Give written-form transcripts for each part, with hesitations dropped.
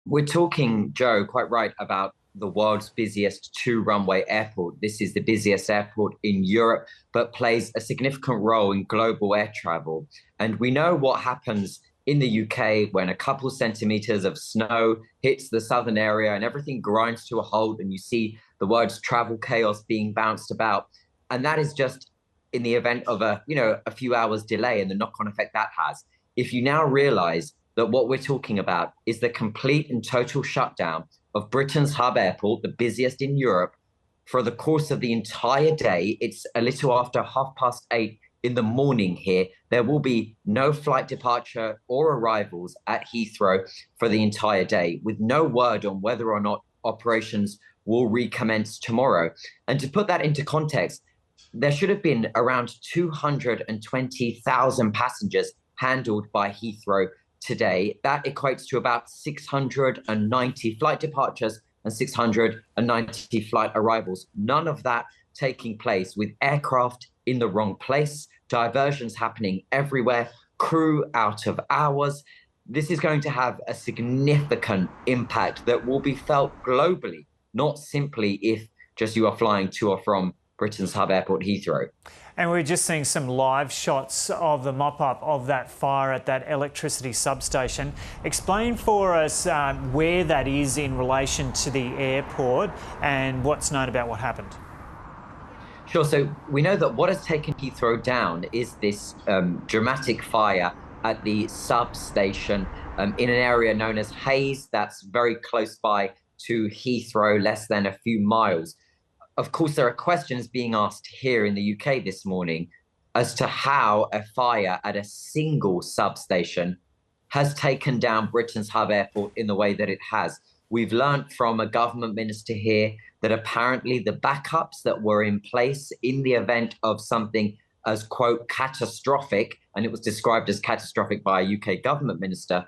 We're talking, Joe, quite right about the world's busiest two-runway airport. This is the busiest airport in Europe, but plays a significant role in global air travel. And we know what happens in the UK when a couple centimeters of snow hits the southern area and everything grinds to a halt, and you see the words travel chaos being bounced about. And that is just in the event of a few hours delay and the knock-on effect that has. If you now realize that what we're talking about is the complete and total shutdown of Britain's hub airport, the busiest in Europe, for the course of the entire day. It's a little after 8:30 in the morning here. There will be no flight departure or arrivals at Heathrow for the entire day, with no word on whether or not operations will recommence tomorrow. And to put that into context, there should have been around 220,000 passengers handled by Heathrow today. That equates to about 690 flight departures and 690 flight arrivals. None of that taking place, with aircraft in the wrong place, diversions happening everywhere, crew out of hours. This is going to have a significant impact that will be felt globally, not simply if just you are flying to or from Britain's hub airport, Heathrow. And we're just seeing some live shots of the mop-up of that fire at that electricity substation. Explain for us where that is in relation to the airport and what's known about what happened. Sure. So we know that what has taken Heathrow down is this dramatic fire at the substation in an area known as Hayes. That's very close by to Heathrow, less than a few miles. Of course, there are questions being asked here in the UK this morning as to how a fire at a single substation has taken down Britain's hub airport in the way that it has. We've learned from a government minister here that apparently the backups that were in place in the event of something as, quote, catastrophic, and it was described as catastrophic by a UK government minister,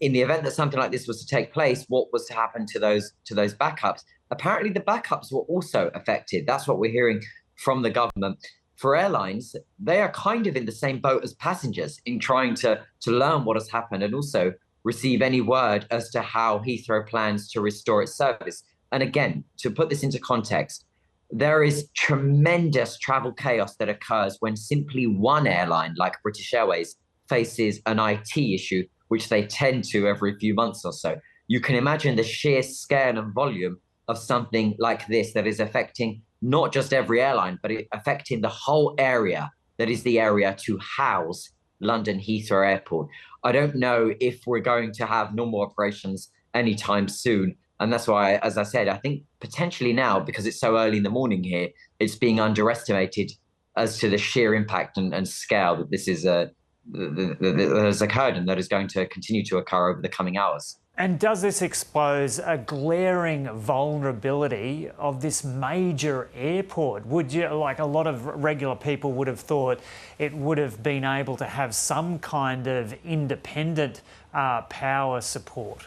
in the event that something like this was to take place, what was to happen to those backups? Apparently, the backups were also affected. That's what we're hearing from the government. For airlines, they are kind of in the same boat as passengers in trying to learn what has happened and also receive any word as to how Heathrow plans to restore its service. And again, to put this into context, there is tremendous travel chaos that occurs when simply one airline, like British Airways, faces an IT issue, which they tend to every few months or so. You can imagine the sheer scale and volume of something like this that is affecting not just every airline, but affecting the whole area that is the area to house London Heathrow Airport. I don't know if we're going to have normal operations anytime soon. And that's why, as I said, I think potentially now, because it's so early in the morning here, it's being underestimated as to the sheer impact and scale that this is that has occurred and that is going to continue to occur over the coming hours. And does this expose a glaring vulnerability of this major airport? Would you, like a lot of regular people would have thought, it would have been able to have some kind of independent power support?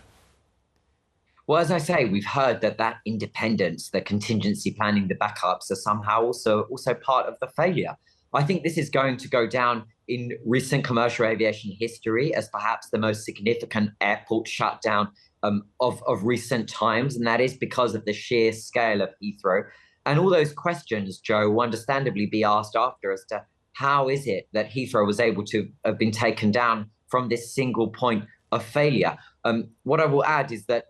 Well, as I say, we've heard that independence, the contingency planning, the backups are somehow also part of the failure. I think this is going to go down in recent commercial aviation history as perhaps the most significant airport shutdown of recent times, and that is because of the sheer scale of Heathrow. And all those questions, Joe, will understandably be asked after as to how is it that Heathrow was able to have been taken down from this single point of failure. What I will add is that,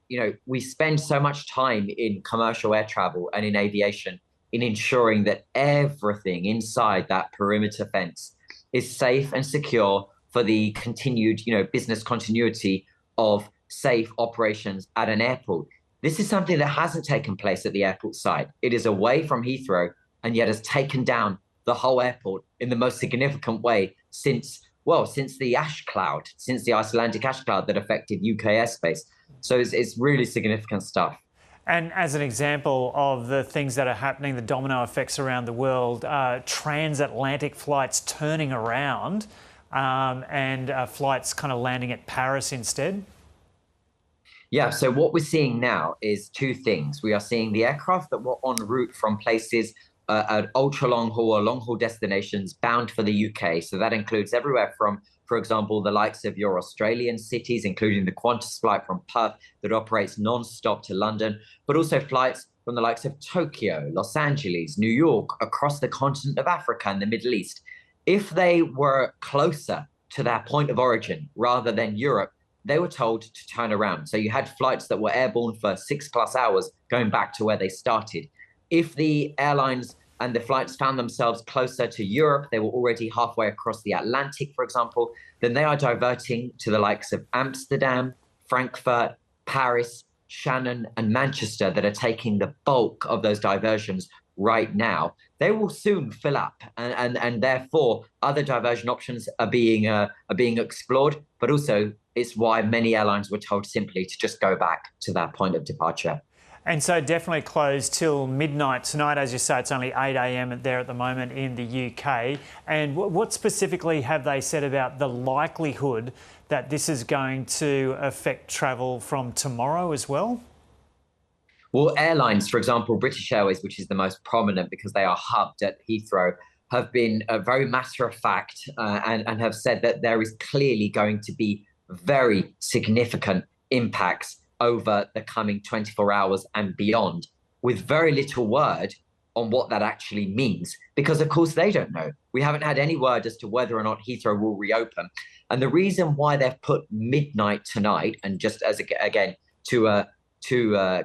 we spend so much time in commercial air travel and in aviation in ensuring that everything inside that perimeter fence is safe and secure for the continued, business continuity of safe operations at an airport. This is something that hasn't taken place at the airport site. It is away from Heathrow and yet has taken down the whole airport in the most significant way since the ash cloud, since the Icelandic ash cloud that affected UK airspace. So it's really significant stuff. And as an example of the things that are happening, the domino effects around the world, transatlantic flights turning around and flights kind of landing at Paris instead. Yeah, so what we're seeing now is two things. We are seeing the aircraft that were en route from places at ultra long haul or long haul destinations bound for the UK. So that includes everywhere from for example, the likes of your Australian cities, including the Qantas flight from Perth that operates non-stop to London, but also flights from the likes of Tokyo, Los Angeles, New York, across the continent of Africa and the Middle East. If they were closer to their point of origin rather than Europe, they were told to turn around. So you had flights that were airborne for 6+ hours going back to where they started. If the airlines and the flights found themselves closer to Europe, they were already halfway across the Atlantic, for example, then they are diverting to the likes of Amsterdam, Frankfurt, Paris, Shannon, and Manchester that are taking the bulk of those diversions right now. They will soon fill up, and therefore other diversion options are being explored. But also, it's why many airlines were told simply to just go back to that point of departure. And so definitely closed till midnight tonight. As you say, it's only 8 a.m. there at the moment in the UK. And what specifically have they said about the likelihood that this is going to affect travel from tomorrow as well? Well, airlines, for example, British Airways, which is the most prominent because they are hubbed at Heathrow, have been very matter of fact and have said that there is clearly going to be very significant impacts over the coming 24 hours and beyond, with very little word on what that actually means, because of course they don't know. We haven't had any word as to whether or not Heathrow will reopen. And the reason why they've put midnight tonight, and just as again to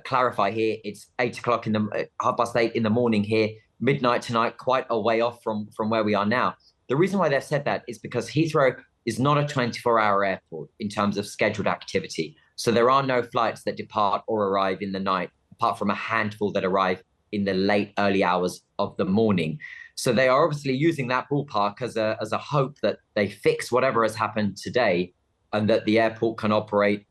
clarify here, it's 8 o'clock in the 8:30 in the morning here, midnight tonight, quite a way off from where we are now. The reason why they've said that is because Heathrow is not a 24-hour airport in terms of scheduled activity. So there are no flights that depart or arrive in the night, apart from a handful that arrive in the late, early hours of the morning. So they are obviously using that ballpark as a hope that they fix whatever has happened today and that the airport can operate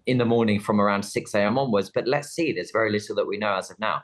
in the morning from around 6 a.m. onwards. But let's see, there's very little that we know as of now.